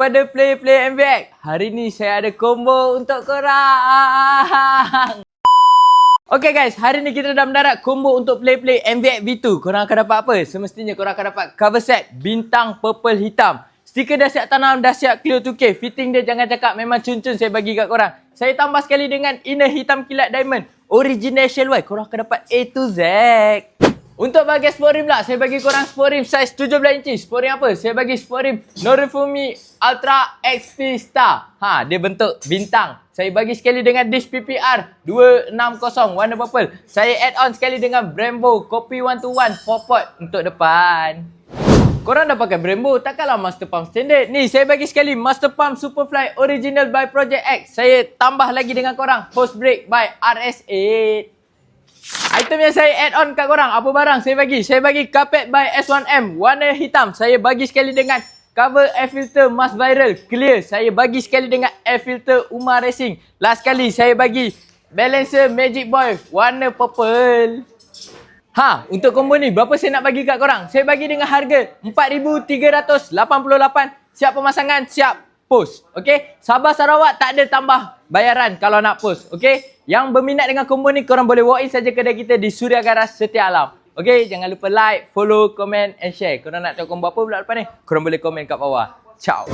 pada player-player MVX. Hari ni saya ada combo untuk korang. Okay guys, hari ni kita dah mendarat combo untuk player-player MVX V2. Korang akan dapat apa? Semestinya korang akan dapat cover set bintang purple hitam. Stiker dah siap tanam, dah siap clear 2K. Fitting dia jangan cakap memang cun-cun saya bagi kat korang. Saya tambah sekali dengan inner hitam kilat diamond. Original shell white. Korang akan dapat A to Z. Untuk bahagian sport rim pula, saya bagi korang sport rim size 17 inci. Sport rim apa? Saya bagi sport rim Norifumi Ultra XP Star. Dia bentuk bintang. Saya bagi sekali dengan dish PPR 260 warna purple. Saya add on sekali dengan Brembo Copy 121 4 pot untuk depan. Korang dah pakai Brembo, takkanlah Master Pump standard. Ni, saya bagi sekali Master Pump Superfly Original by Project X. Saya tambah lagi dengan korang Post Brake by RS8. Item yang saya add on kat korang, apa barang saya bagi? Saya bagi carpet by S1M warna hitam. Saya bagi sekali dengan cover air filter Mas Viral clear. Saya bagi sekali dengan air filter Umar Racing. Last kali saya bagi balancer Magic Boy warna purple. Untuk combo ni berapa saya nak bagi kat korang? Saya bagi dengan harga RM4,388. Siap pemasangan, siap post. Okey? Sabah Sarawak tak ada tambah bayaran kalau nak post. Okey? Yang berminat dengan combo ni, korang boleh walk in saja kedai kita di Suria Garas Setia Alam. Okey? Jangan lupa like, follow, comment and share. Korang nak tengok combo apa pula lepas ni? Korang boleh komen kat bawah. Ciao.